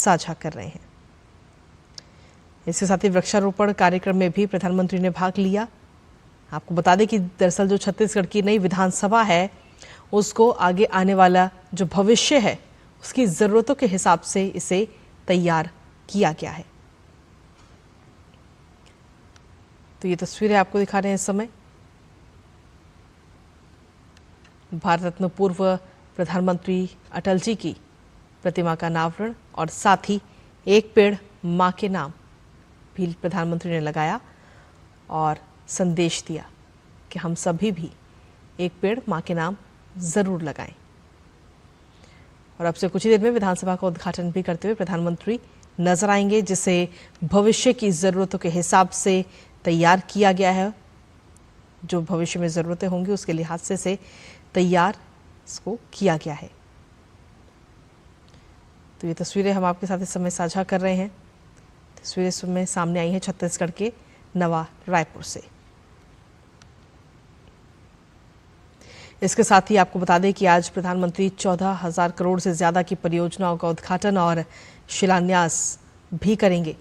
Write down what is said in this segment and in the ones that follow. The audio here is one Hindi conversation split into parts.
साझा कर रहे हैं। इसके साथ ही वृक्षारोपण कार्यक्रम में भी प्रधानमंत्री ने भाग लिया। आपको बता दें कि दरअसल जो छत्तीसगढ़ की नई विधानसभा है उसको आगे आने वाला जो भविष्य है उसकी जरूरतों के हिसाब से इसे तैयार किया गया है। तो ये तस्वीरें आपको दिखा रहे हैं इस समय। भारत रत्न पूर्व प्रधानमंत्री अटल जी की प्रतिमा का अनावरण और साथ ही एक पेड़ मां के नाम भी प्रधानमंत्री ने लगाया और संदेश दिया कि हम सभी भी एक पेड़ मां के नाम जरूर लगाएं। और अब से कुछ ही देर में विधानसभा का उद्घाटन भी करते हुए प्रधानमंत्री नजर आएंगे, जिसे भविष्य की जरूरतों के हिसाब से तैयार किया गया है। जो भविष्य में जरूरतें होंगी उसके लिहाज से तैयार इसको किया गया है। तो ये तस्वीरें हम आपके साथ इस समय साझा कर रहे हैं। तस्वीरें इस समय सामने आई हैं छत्तीसगढ़ के नवा रायपुर से। इसके साथ ही आपको बता दें कि आज प्रधानमंत्री 14,000 करोड़ से ज्यादा की परियोजनाओं का उद्घाटन और शिलान्यास भी करेंगे।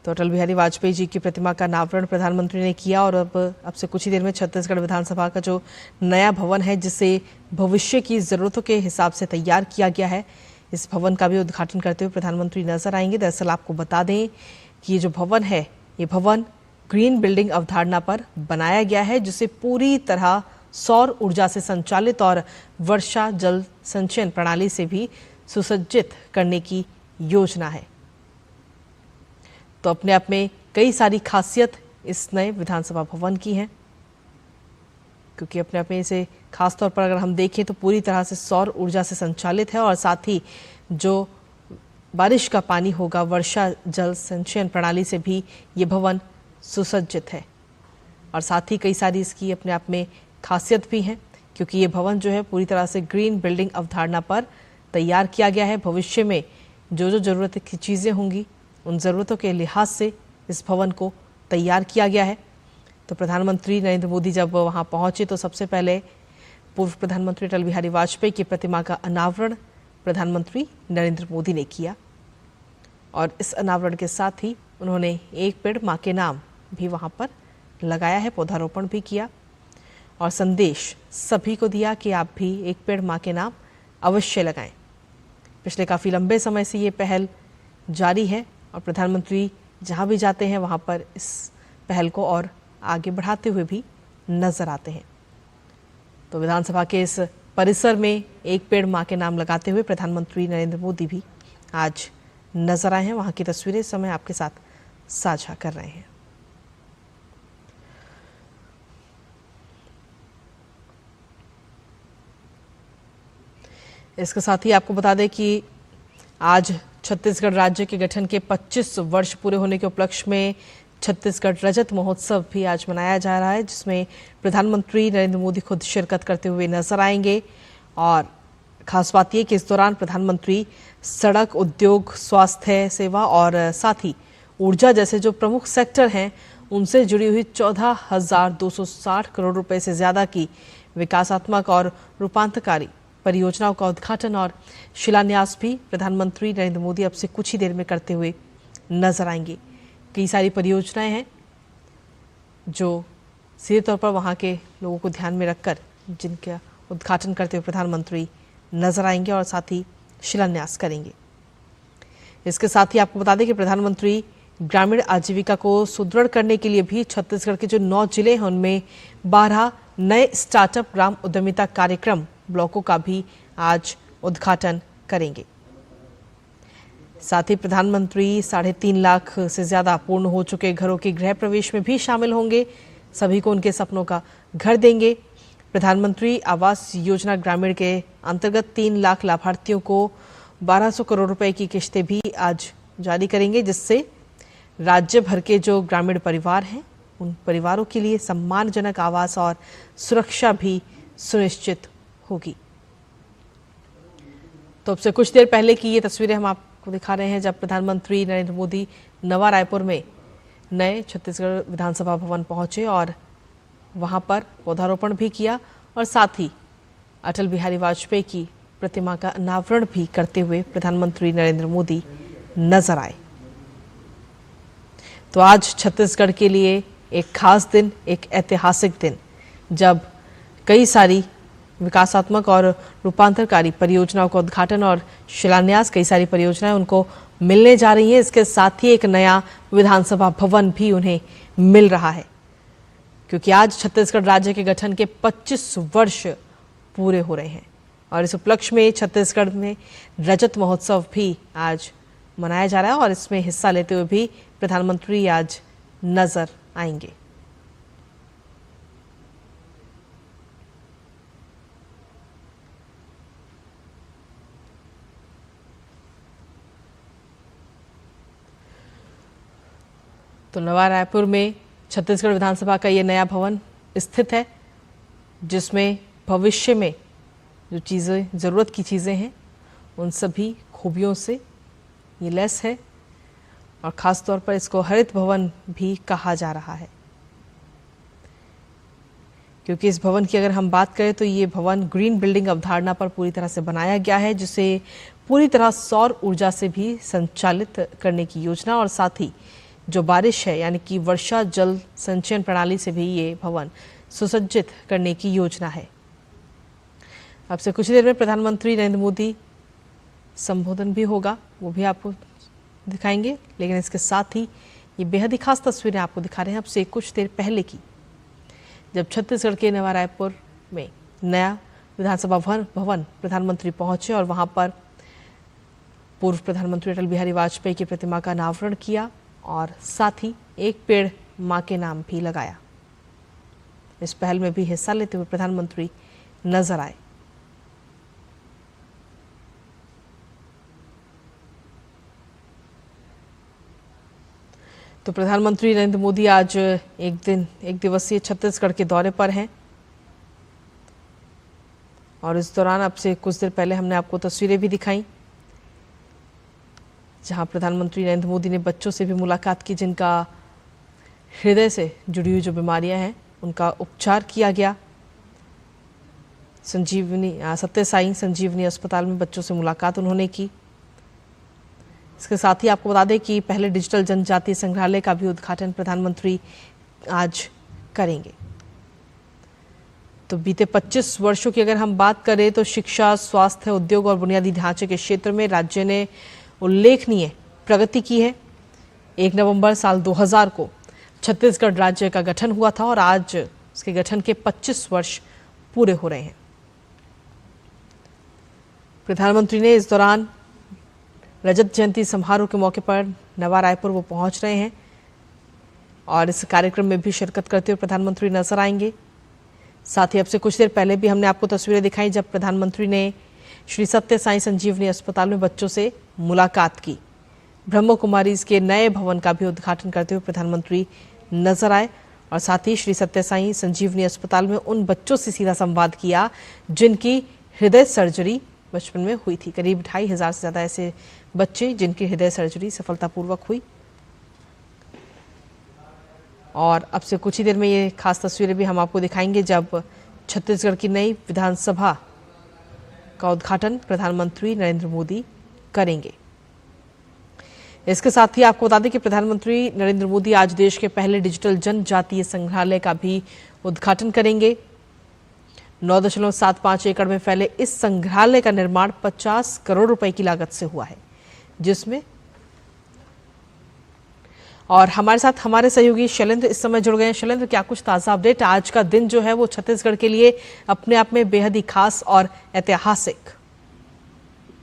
तो अटल बिहारी वाजपेयी जी की प्रतिमा का अनावरण प्रधानमंत्री ने किया और अब से कुछ ही देर में छत्तीसगढ़ विधानसभा का जो नया भवन है जिसे भविष्य की जरूरतों के हिसाब से तैयार किया गया है, इस भवन का भी उद्घाटन करते हुए प्रधानमंत्री नजर आएंगे। दरअसल आपको बता दें कि ये जो भवन है ये भवन ग्रीन बिल्डिंग अवधारणा पर बनाया गया है, जिसे पूरी तरह सौर ऊर्जा से संचालित और वर्षा जल संचयन प्रणाली से भी सुसज्जित करने की योजना है। तो अपने आप में कई सारी खासियत इस नए विधानसभा भवन की हैं, क्योंकि अपने आप में इसे खासतौर पर अगर हम देखें तो पूरी तरह से सौर ऊर्जा से संचालित है और साथ ही जो बारिश का पानी होगा वर्षा जल संचयन प्रणाली से भी ये भवन सुसज्जित है। और साथ ही कई सारी इसकी अपने आप में खासियत भी हैं, क्योंकि ये भवन जो है पूरी तरह से ग्रीन बिल्डिंग अवधारणा पर तैयार किया गया है। भविष्य में जो ज़रूरत की चीज़ें होंगी उन ज़रूरतों के लिहाज से इस भवन को तैयार किया गया है। तो प्रधानमंत्री नरेंद्र मोदी जब वहां पहुंचे तो सबसे पहले पूर्व प्रधानमंत्री अटल बिहारी वाजपेयी की प्रतिमा का अनावरण प्रधानमंत्री नरेंद्र मोदी ने किया और इस अनावरण के साथ ही उन्होंने एक पेड़ मां के नाम भी वहां पर लगाया है, पौधारोपण भी किया और संदेश सभी को दिया कि आप भी एक पेड़ मां के नाम अवश्य लगाएं। पिछले काफ़ी लंबे समय से ये पहल जारी है और प्रधानमंत्री जहां भी जाते हैं वहां पर इस पहल को और आगे बढ़ाते हुए भी नजर आते हैं। तो विधानसभा के इस परिसर में एक पेड़ मां के नाम लगाते हुए प्रधानमंत्री नरेंद्र मोदी भी आज नजर आए हैं। वहां की तस्वीरें इस समय आपके साथ साझा कर रहे हैं। इसके साथ ही आपको बता दें कि आज छत्तीसगढ़ राज्य के गठन के 25 वर्ष पूरे होने के उपलक्ष्य में छत्तीसगढ़ रजत महोत्सव भी आज मनाया जा रहा है, जिसमें प्रधानमंत्री नरेंद्र मोदी खुद शिरकत करते हुए नजर आएंगे। और खास बात यह कि इस दौरान प्रधानमंत्री सड़क, उद्योग, स्वास्थ्य सेवा और साथ ही ऊर्जा जैसे जो प्रमुख सेक्टर हैं उनसे जुड़ी हुई 14,260 करोड़ रुपए से ज्यादा की विकासात्मक और रूपांतरकारी परियोजनाओं का उद्घाटन और शिलान्यास भी प्रधानमंत्री नरेंद्र मोदी अब से कुछ ही देर में करते हुए नजर आएंगे। कई सारी परियोजनाएं हैं जो सीधे तौर पर वहां के लोगों को ध्यान में रखकर जिनका उद्घाटन करते हुए प्रधानमंत्री नजर आएंगे और साथ ही शिलान्यास करेंगे। इसके साथ ही आपको बता दें कि प्रधानमंत्री ग्रामीण आजीविका को सुदृढ़ करने के लिए भी छत्तीसगढ़ के जो 9 जिले हैं उनमें 12 नए स्टार्टअप ग्राम उद्यमिता कार्यक्रम ब्लॉकों का भी आज उद्घाटन करेंगे। साथ ही प्रधानमंत्री 3.5 लाख से ज्यादा पूर्ण हो चुके घरों के गृह प्रवेश में भी शामिल होंगे, सभी को उनके सपनों का घर देंगे। प्रधानमंत्री आवास योजना ग्रामीण के अंतर्गत 3 लाख लाभार्थियों को 1200 करोड़ रुपए की किस्तें भी आज जारी करेंगे, जिससे राज्य भर के जो ग्रामीण परिवार हैं उन परिवारों के लिए सम्मानजनक आवास और सुरक्षा भी सुनिश्चित होगी। तो अब से कुछ देर पहले की ये तस्वीरें हम आपको दिखा रहे हैं जब प्रधानमंत्री नरेंद्र मोदी नवा रायपुर में नए छत्तीसगढ़ विधानसभा भवन पहुंचे और वहां पर पौधारोपण भी किया और साथ ही अटल बिहारी वाजपेयी की प्रतिमा का अनावरण भी करते हुए प्रधानमंत्री नरेंद्र मोदी नजर आए। तो आज छत्तीसगढ़ के लिए एक खास दिन, एक ऐतिहासिक दिन, जब कई सारी विकासात्मक और रूपांतरकारी परियोजनाओं का उद्घाटन और शिलान्यास, कई सारी परियोजनाएं उनको मिलने जा रही हैं। इसके साथ ही एक नया विधानसभा भवन भी उन्हें मिल रहा है, क्योंकि आज छत्तीसगढ़ राज्य के गठन के 25 वर्ष पूरे हो रहे हैं और इस उपलक्ष्य में छत्तीसगढ़ में रजत महोत्सव भी आज मनाया जा रहा है और इसमें हिस्सा लेते हुए भी प्रधानमंत्री आज नजर आएंगे। तो नवा रायपुर में छत्तीसगढ़ विधानसभा का ये नया भवन स्थित है, जिसमें भविष्य में जो चीज़ें, ज़रूरत की चीज़ें हैं, उन सभी खूबियों से ये लैस है और ख़ास तौर पर इसको हरित भवन भी कहा जा रहा है, क्योंकि इस भवन की अगर हम बात करें तो ये भवन ग्रीन बिल्डिंग अवधारणा पर पूरी तरह से बनाया गया है, जिसे पूरी तरह सौर ऊर्जा से भी संचालित करने की योजना और साथ ही जो बारिश है यानी कि वर्षा जल संचयन प्रणाली से भी ये भवन सुसज्जित करने की योजना है। अब से कुछ देर में प्रधानमंत्री नरेंद्र मोदी संबोधन भी होगा, वो भी आपको दिखाएंगे, लेकिन इसके साथ ही ये बेहद ही खास तस्वीरें आपको दिखा रहे हैं अब से कुछ देर पहले की, जब छत्तीसगढ़ के नवा रायपुर में नया विधानसभा भवन प्रधानमंत्री पहुंचे और वहां पर पूर्व प्रधानमंत्री अटल बिहारी वाजपेयी की प्रतिमा का अनावरण किया और साथ ही एक पेड़ मां के नाम भी लगाया। इस पहल में भी हिस्सा लेते हुए प्रधानमंत्री नजर आए। तो प्रधानमंत्री नरेंद्र मोदी आज एक दिवसीय छत्तीसगढ़ के दौरे पर हैं और इस दौरान अब से कुछ देर पहले हमने आपको तस्वीरें भी दिखाई, जहां प्रधानमंत्री नरेंद्र मोदी ने बच्चों से भी मुलाकात की, जिनका हृदय से जुड़ी हुई जो बीमारियां हैं उनका उपचार किया गया। सत्य साई संजीवनी अस्पताल में बच्चों से मुलाकात उन्होंने की। इसके साथ ही आपको बता दें कि पहले डिजिटल जनजातीय संग्रहालय का भी उद्घाटन प्रधानमंत्री आज करेंगे। तो बीते 25 वर्षों की अगर हम बात करें तो शिक्षा, स्वास्थ्य, उद्योग और बुनियादी ढांचे के क्षेत्र में राज्य ने उल्लेखनीय प्रगति की है। 1 नवंबर साल 2000 को छत्तीसगढ़ राज्य का गठन हुआ था और आज इसके गठन के 25 वर्ष पूरे हो रहे हैं। प्रधानमंत्री ने इस दौरान रजत जयंती समारोह के मौके पर नवा रायपुर वो पहुंच रहे हैं और इस कार्यक्रम में भी शिरकत करते हुए प्रधानमंत्री नजर आएंगे। साथ ही अब से कुछ देर पहले भी हमने आपको तस्वीरें दिखाई, जब प्रधानमंत्री ने श्री सत्य साई संजीवनी अस्पताल में बच्चों से मुलाकात की। ब्रह्म कुमारी के नए भवन का भी उद्घाटन करते हुए प्रधानमंत्री नजर आए और साथ ही श्री सत्य साई संजीवनी अस्पताल में उन बच्चों से सीधा संवाद किया जिनकी हृदय सर्जरी बचपन में हुई थी। करीब 2500 से ज्यादा ऐसे बच्चे जिनकी हृदय सर्जरी सफलतापूर्वक हुई। और अब से कुछ ही देर में ये खास तस्वीरें भी हम आपको दिखाएंगे, जब छत्तीसगढ़ की नई विधानसभा का उद्घाटन प्रधानमंत्री नरेंद्र मोदी करेंगे। इसके साथ ही आपको बता दें कि प्रधानमंत्री नरेंद्र मोदी आज देश के पहले डिजिटल जनजातीय संग्रहालय का भी उद्घाटन करेंगे। 9.75 एकड़ में फैले इस संग्रहालय का निर्माण 50 करोड़ रुपए की लागत से हुआ है, जिसमें और हमारे साथ हमारे सहयोगी शैलेंद्र इस समय जुड़ गए हैं। शैलेंद्र, क्या कुछ ताजा अपडेट? आज का दिन जो है वो छत्तीसगढ़ के लिए अपने आप में बेहद ही खास और ऐतिहासिक।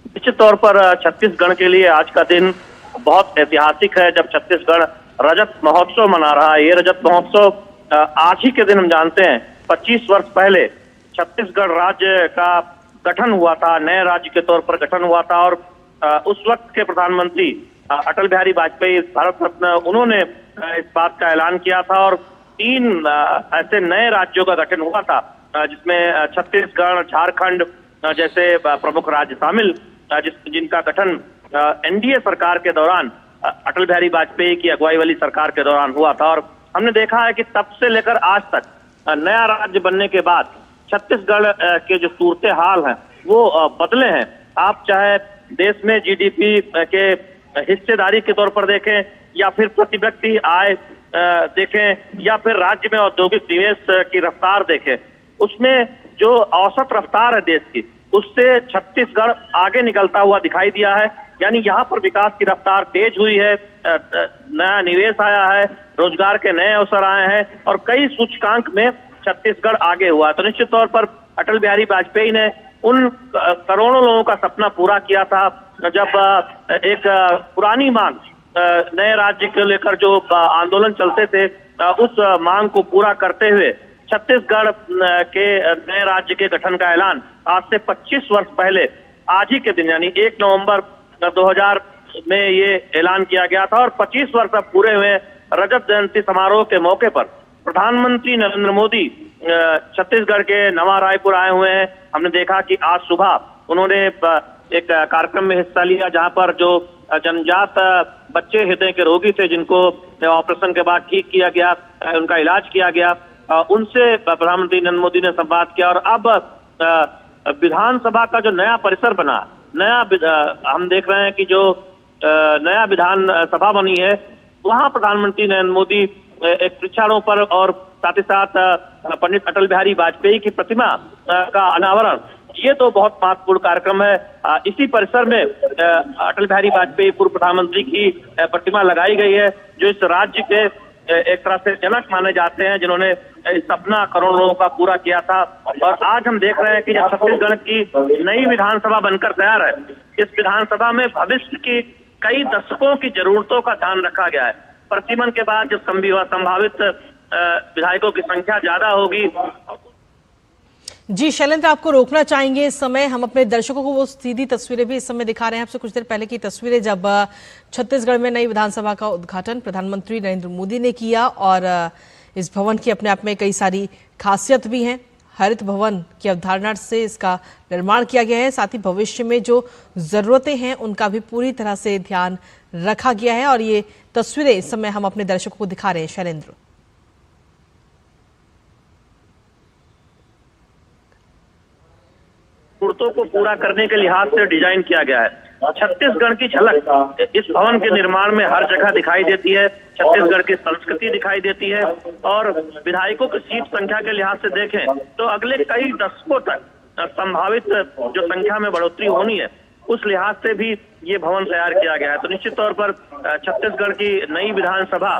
निश्चित तौर पर छत्तीसगढ़ के लिए आज का दिन बहुत ऐतिहासिक है, जब छत्तीसगढ़ रजत महोत्सव मना रहा है। ये रजत महोत्सव आज ही के दिन हम जानते हैं 25 वर्ष पहले छत्तीसगढ़ राज्य का गठन हुआ था, नए राज्य के तौर पर गठन हुआ था और उस वक्त के प्रधानमंत्री अटल बिहारी वाजपेयी भारत रत्न, उन्होंने इस बात का ऐलान किया था और 3 ऐसे नए राज्यों का गठन हुआ था, जिसमें छत्तीसगढ़, झारखंड जैसे प्रमुख राज्य शामिल, जिनका गठन एनडीए सरकार के दौरान, अटल बिहारी वाजपेयी की अगुवाई वाली सरकार के दौरान हुआ था। और हमने देखा है कि तब से लेकर आज तक नया राज्य बनने के बाद छत्तीसगढ़ के जो सूरत हाल है वो बदले हैं। आप चाहे देश में जीडीपी के हिस्सेदारी के तौर पर देखें, या फिर प्रति व्यक्ति आय देखें, या फिर राज्य में औद्योगिक निवेश की रफ्तार देखें, उसमें जो औसत रफ्तार है देश की, उससे छत्तीसगढ़ आगे निकलता हुआ दिखाई दिया है। यानी यहाँ पर विकास की रफ्तार तेज हुई है, नया निवेश आया है, रोजगार के नए अवसर आए हैं और कई सूचकांक में छत्तीसगढ़ आगे हुआ। तो निश्चित तौर पर अटल बिहारी वाजपेयी ने उन करोड़ों लोगों का सपना पूरा किया था जब एक पुरानी मांग, नए राज्य को लेकर जो आंदोलन चलते थे, उस मांग को पूरा करते हुए छत्तीसगढ़ के नए राज्य के गठन का ऐलान आज से 25 वर्ष पहले आज ही के दिन यानी 1 नवंबर 2000 में ये ऐलान किया गया था। और 25 वर्ष अब पूरे हुए रजत जयंती समारोह के मौके पर प्रधानमंत्री नरेंद्र मोदी छत्तीसगढ़ के नवा रायपुर आए हुए हैं। हमने देखा कि आज सुबह उन्होंने एक कार्यक्रम में हिस्सा लिया जहां पर जो जन्मजात बच्चे हृदय के रोगी थे, जिनको ऑपरेशन के बाद ठीक किया गया, उनका इलाज किया गया, उनसे प्रधानमंत्री नरेंद्र मोदी ने संवाद किया। और अब विधानसभा का जो नया परिसर बना, हम देख रहे हैं कि जो नया विधान सभा बनी है, वहां प्रधानमंत्री नरेंद्र मोदी एक वृक्षारोपण और साथ ही साथ पंडित अटल बिहारी वाजपेयी की प्रतिमा का अनावरण, ये तो बहुत महत्वपूर्ण कार्यक्रम है। इसी परिसर में अटल बिहारी वाजपेयी पूर्व प्रधानमंत्री की प्रतिमा लगाई गई है, जो इस राज्य के एक तरह से जनक माने जाते हैं, जिन्होंने इस सपना करोड़ों लोगों का पूरा किया था। और आज हम देख रहे हैं कि जब छत्तीसगढ़ की नई विधानसभा बनकर तैयार है, इस विधानसभा में भविष्य की कई दशकों की जरूरतों का ध्यान रखा गया है। प्रतिमन के बाद जब संभावित विधायकों की संख्या ज्यादा होगी। जी शैलेंद्र, आपको रोकना चाहेंगे इस समय। हम अपने दर्शकों को वो सीधी तस्वीरें भी इस समय दिखा रहे हैं। आपसे कुछ देर पहले की तस्वीरें, जब छत्तीसगढ़ में नई विधानसभा का उद्घाटन प्रधानमंत्री नरेंद्र मोदी ने किया। और इस भवन की अपने आप में कई सारी खासियत भी हैं। हरित भवन की अवधारणा से इसका निर्माण किया गया है, साथ ही भविष्य में जो जरूरतें हैं उनका भी पूरी तरह से ध्यान रखा गया है। और ये तस्वीरें इस समय हम अपने दर्शकों को दिखा रहे हैं। शैलेंद्र, जरूरतों को पूरा करने के लिहाज से डिजाइन किया गया है। छत्तीसगढ़ की झलक इस भवन के निर्माण में हर जगह दिखाई देती है। छत्तीसगढ़ की संस्कृति दिखाई देती है। और विधायकों की सीट संख्या के लिहाज से देखें तो अगले कई दशकों तक संभावित जो संख्या में बढ़ोतरी होनी है, उस लिहाज से भी ये भवन तैयार किया गया है। तो निश्चित तौर पर छत्तीसगढ़ की नई विधानसभा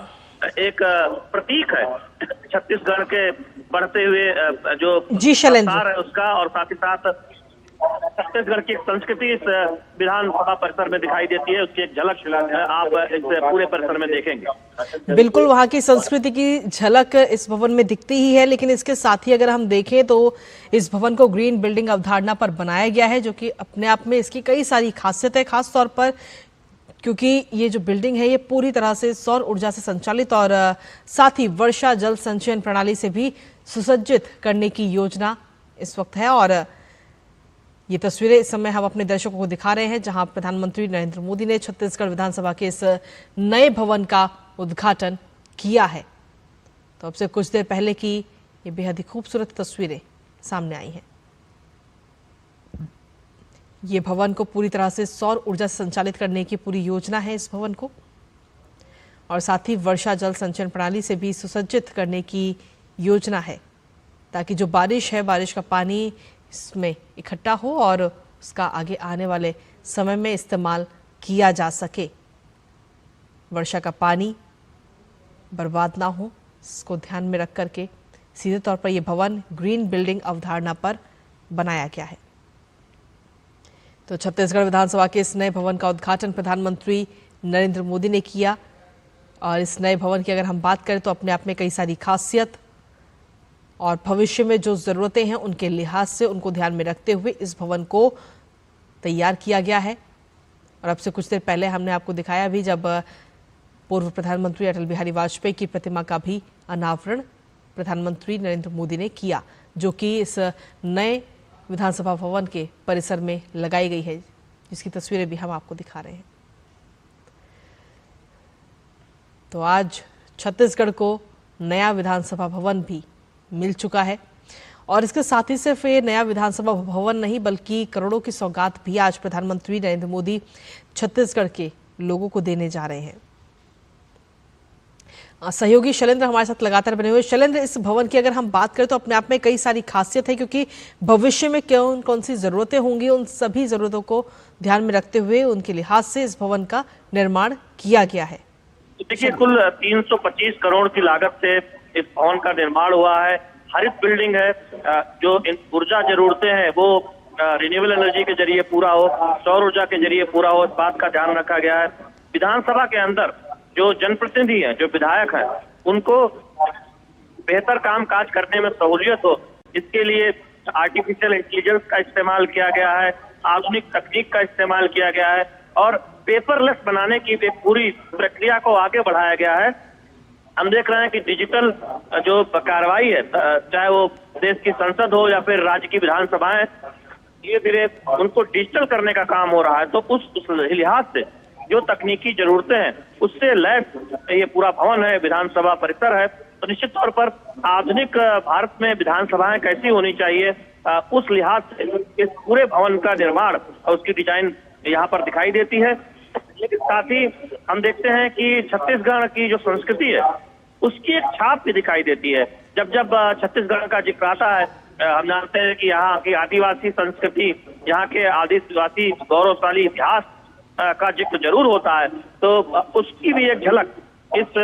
एक प्रतीक है छत्तीसगढ़ के बढ़ते हुए जो विस्तार है उसका, और साथ ही साथ छत्तीसगढ़ की संस्कृति इस विधानसभा परिसर में दिखाई देती है। उसकी एक झलक आप इस पूरे परिसर में देखेंगे। बिल्कुल, वहाँ की संस्कृति की झलक इस भवन में दिखती ही है। लेकिन इसके साथ ही अगर हम देखें तो इस भवन को ग्रीन बिल्डिंग अवधारणा पर बनाया गया है, जो कि अपने आप में इसकी कई सारी खासियत है। खास तौर पर क्योंकि ये जो बिल्डिंग है ये पूरी तरह से सौर ऊर्जा से संचालित और साथ ही वर्षा जल संचयन प्रणाली से भी सुसज्जित करने की योजना इस वक्त है। और ये तस्वीरें इस समय हम अपने दर्शकों को दिखा रहे हैं, जहां प्रधानमंत्री नरेंद्र मोदी ने छत्तीसगढ़ विधानसभा के इस नए भवन का उद्घाटन किया है। तो अब से कुछ देर पहले की ये बेहद ही खूबसूरत तस्वीरें सामने आई हैं। ये भवन को पूरी तरह से सौर ऊर्जा से संचालित करने की पूरी योजना है इस भवन को, और साथ ही वर्षा जल संचयन प्रणाली से भी सुसज्जित करने की योजना है, ताकि जो बारिश है, बारिश का पानी इसमें इकट्ठा हो और उसका आगे आने वाले समय में इस्तेमाल किया जा सके। वर्षा का पानी बर्बाद ना हो, इसको ध्यान में रख करके सीधे तौर पर यह भवन ग्रीन बिल्डिंग अवधारणा पर बनाया गया है। तो छत्तीसगढ़ विधानसभा के इस नए भवन का उद्घाटन प्रधानमंत्री नरेंद्र मोदी ने किया। और इस नए भवन की अगर हम बात करें तो अपने आप में कई सारी खासियत और भविष्य में जो ज़रूरतें हैं उनके लिहाज से उनको ध्यान में रखते हुए इस भवन को तैयार किया गया है। और अब से कुछ देर पहले हमने आपको दिखाया भी, जब पूर्व प्रधानमंत्री अटल बिहारी वाजपेयी की प्रतिमा का भी अनावरण प्रधानमंत्री नरेंद्र मोदी ने किया, जो कि इस नए विधानसभा भवन के परिसर में लगाई गई है, जिसकी तस्वीरें भी हम आपको दिखा रहे हैं। तो आज छत्तीसगढ़ को नया विधानसभा भवन भी मिल चुका है। और इसके साथ ही सिर्फ ये नया विधानसभा भवन नहीं बल्कि करोड़ों की सौगात भी आज प्रधानमंत्री नरेंद्र मोदी छत्तीसगढ़ के लोगों को देने जा रहे हैं। सहयोगी शैलेंद्र हमारे साथ लगातार बने हुए। शैलेंद्र, इस भवन की अगर हम बात करें तो अपने आप में कई सारी खासियत है, क्योंकि भविष्य में कौन कौन सी जरूरतें होंगी, उन सभी जरूरतों को ध्यान में रखते हुए उनके लिहाज से इस भवन का निर्माण किया गया है। देखिए, कुल 325 करोड़ की लागत से इस भवन का निर्माण हुआ है। हरित बिल्डिंग है, जो ऊर्जा जरूरतें हैं वो रिन्यूएबल एनर्जी के जरिए पूरा हो, सौर ऊर्जा के जरिए पूरा हो, इस बात का ध्यान रखा गया है। विधानसभा के अंदर जो जनप्रतिनिधि हैं, जो विधायक हैं, उनको बेहतर काम काज करने में सहूलियत हो, इसके लिए आर्टिफिशियल इंटेलिजेंस का इस्तेमाल किया गया है, आधुनिक तकनीक का इस्तेमाल किया गया है और पेपरलेस बनाने की एक पूरी प्रक्रिया को आगे बढ़ाया गया है। हम देख रहे हैं कि डिजिटल जो कार्रवाई है, चाहे वो देश की संसद हो या फिर राज्य की विधानसभाएं, धीरे धीरे उनको डिजिटल करने का काम हो रहा है। तो उस लिहाज से जो तकनीकी जरूरतें हैं उससे लैस ये पूरा भवन है, विधानसभा परिसर है। तो निश्चित तौर पर आधुनिक भारत में विधानसभाएं कैसी होनी चाहिए, उस लिहाज से इस पूरे भवन का निर्माण और उसकी डिजाइन यहाँ पर दिखाई देती है। लेकिन साथ ही हम देखते हैं कि छत्तीसगढ़ की जो संस्कृति है उसकी एक छाप भी दिखाई देती है। जब जब छत्तीसगढ़ का जिक्र आता है, हम जानते हैं कि यहाँ की आदिवासी संस्कृति, यहाँ के आदिवासी गौरवशाली इतिहास का जिक्र जरूर होता है, तो उसकी भी एक झलक इस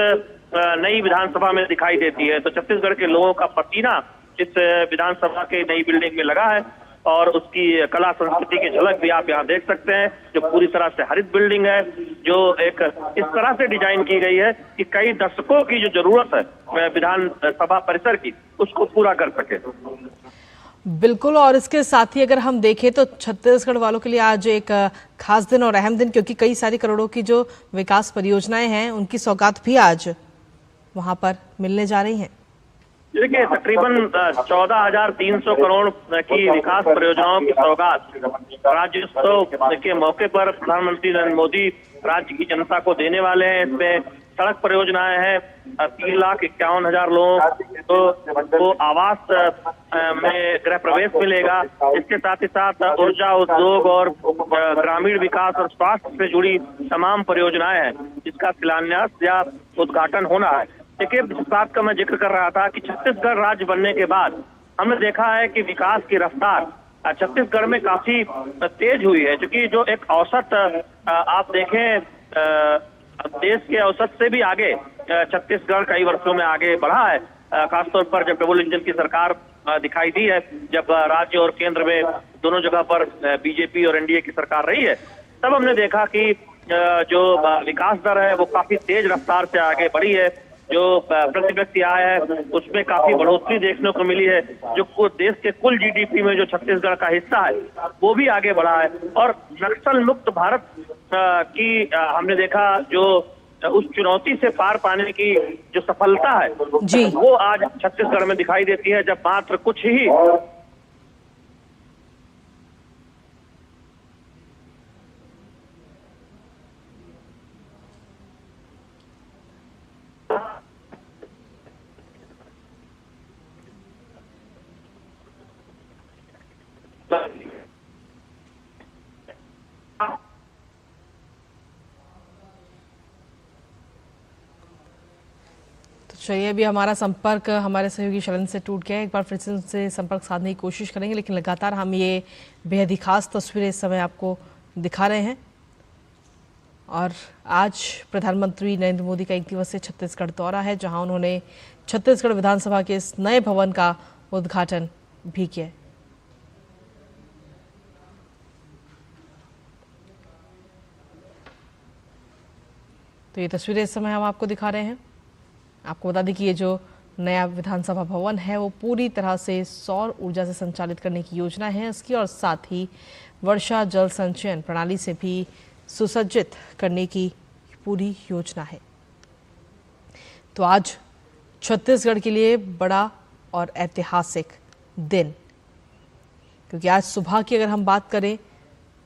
नई विधानसभा में दिखाई देती है। तो छत्तीसगढ़ के लोगों का पसीना इस विधानसभा के नई बिल्डिंग में लगा है और उसकी कला संस्कृति की झलक भी आप यहाँ देख सकते हैं, जो पूरी तरह से हरित बिल्डिंग है, जो एक इस तरह से डिजाइन की गई है कि कई दशकों की जो जरूरत है विधानसभा परिसर की, उसको पूरा कर सके। बिल्कुल, और इसके साथ ही अगर हम देखें तो छत्तीसगढ़ वालों के लिए आज एक खास दिन और अहम दिन, क्योंकि कई सारी करोड़ों की जो विकास परियोजनाएं हैं उनकी सौगात भी आज वहां पर मिलने जा रही हैं। देखिए, तकरीबन 14,300 करोड़ की विकास परियोजनाओं की सौगात राज्योत्सव के मौके पर प्रधानमंत्री नरेंद्र मोदी राज्य की जनता को देने वाले हैं। इसमें सड़क परियोजनाएं हैं, 3,51,000 लोगों को आवास में गृह प्रवेश मिलेगा। इसके साथ ही साथ ऊर्जा, उद्योग और ग्रामीण विकास और स्वास्थ्य से जुड़ी तमाम परियोजनाएं हैं, जिसका शिलान्यास या उद्घाटन होना है। देखिए, इस बात का मैं जिक्र कर रहा था कि छत्तीसगढ़ राज्य बनने के बाद हमने देखा है कि विकास की रफ्तार छत्तीसगढ़ में काफी तेज हुई है, क्योंकि जो एक औसत आप देखें देश के औसत से भी आगे छत्तीसगढ़ कई वर्षों में आगे बढ़ा है। खासतौर पर जब डबल इंजन की सरकार दिखाई दी है, जब राज्य और केंद्र में दोनों जगह पर बीजेपी और एनडीए की सरकार रही है, तब हमने देखा कि जो विकास दर है वो काफी तेज रफ्तार से आगे बढ़ी है। जो प्रति व्यक्ति आय है उसमें काफी बढ़ोतरी देखने को मिली है। जो देश के कुल जीडीपी में जो छत्तीसगढ़ का हिस्सा है वो भी आगे बढ़ा है और नक्सल मुक्त भारत की हमने देखा जो उस चुनौती से पार पाने की जो सफलता है जी, वो आज छत्तीसगढ़ में दिखाई देती है। जब मात्र कुछ ही चलिए, अभी हमारा संपर्क हमारे सहयोगी शैलेंद्र से टूट गया है। एक बार फिर से उनसे संपर्क साधने की कोशिश करेंगे, लेकिन लगातार हम ये बेहद ही खास तस्वीरें इस समय आपको दिखा रहे हैं। और आज प्रधानमंत्री नरेंद्र मोदी का 1 दिवसीय छत्तीसगढ़ दौरा है, जहां उन्होंने छत्तीसगढ़ विधानसभा के इस नए भवन का उद्घाटन भी किया। तो ये तस्वीरें इस समय हम आपको दिखा रहे हैं। आपको बता दें कि ये जो नया विधानसभा भवन है वो पूरी तरह से सौर ऊर्जा से संचालित करने की योजना है इसकी, और साथ ही वर्षा जल संचयन प्रणाली से भी सुसज्जित करने की पूरी योजना है। तो आज छत्तीसगढ़ के लिए बड़ा और ऐतिहासिक दिन, क्योंकि आज सुबह की अगर हम बात करें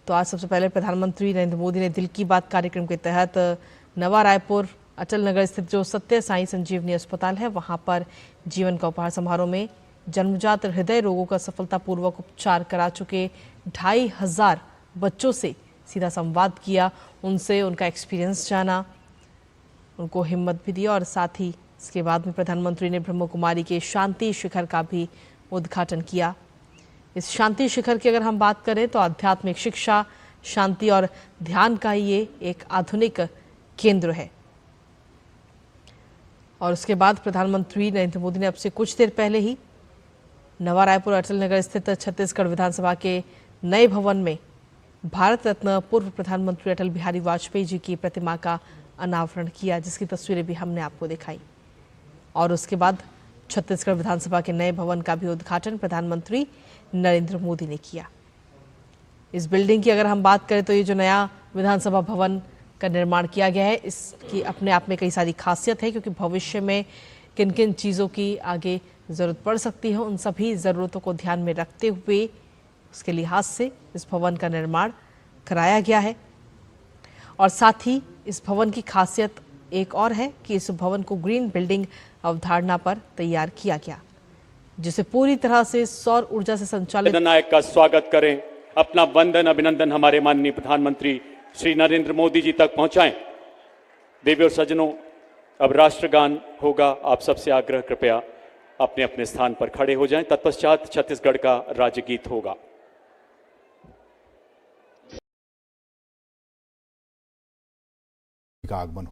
तो आज सबसे पहले प्रधानमंत्री नरेंद्र मोदी ने दिल की बात कार्यक्रम के तहत नवा रायपुर अचल नगर स्थित जो सत्य साई संजीवनी अस्पताल है वहां पर जीवन का उपहार समारोह में जन्मजात हृदय रोगों का सफलतापूर्वक उपचार करा चुके 2500 बच्चों से सीधा संवाद किया, उनसे उनका एक्सपीरियंस जाना, उनको हिम्मत भी दी और साथ ही इसके बाद में प्रधानमंत्री ने ब्रह्म कुमारी के शांति शिखर का भी उद्घाटन किया। इस शांति शिखर की अगर हम बात करें तो आध्यात्मिक शिक्षा, शांति और ध्यान का ये एक आधुनिक केंद्र है। और उसके बाद प्रधानमंत्री नरेंद्र मोदी ने अब से कुछ देर पहले ही नवा रायपुर अटल नगर स्थित छत्तीसगढ़ विधानसभा के नए भवन में भारत रत्न पूर्व प्रधानमंत्री अटल बिहारी वाजपेयी जी की प्रतिमा का अनावरण किया, जिसकी तस्वीरें भी हमने आपको दिखाई। और उसके बाद छत्तीसगढ़ विधानसभा के नए भवन का भी उद्घाटन प्रधानमंत्री नरेंद्र मोदी ने किया। इस बिल्डिंग की अगर हम बात करें तो ये जो नया विधानसभा भवन का निर्माण किया गया है, इसकी अपने आप में कई सारी खासियत है, क्योंकि भविष्य में किन किन चीज़ों की आगे ज़रूरत पड़ सकती है, उन सभी ज़रूरतों को ध्यान में रखते हुए उसके लिहाज से इस भवन का निर्माण कराया गया है। और साथ ही इस भवन की खासियत एक और है कि इस भवन को ग्रीन बिल्डिंग अवधारणा पर तैयार किया गया, जिसे पूरी तरह से सौर ऊर्जा से संचालित। नायक का स्वागत करें, अपना वंदन अभिनंदन हमारे माननीय प्रधानमंत्री श्री नरेंद्र मोदी जी तक पहुंचाएं। देवी और सज्जनों, अब राष्ट्रगान होगा। आप सबसे आग्रह, कृपया अपने अपने स्थान पर खड़े हो जाएं। तत्पश्चात छत्तीसगढ़ का राज्य गीत होगा। का आगमन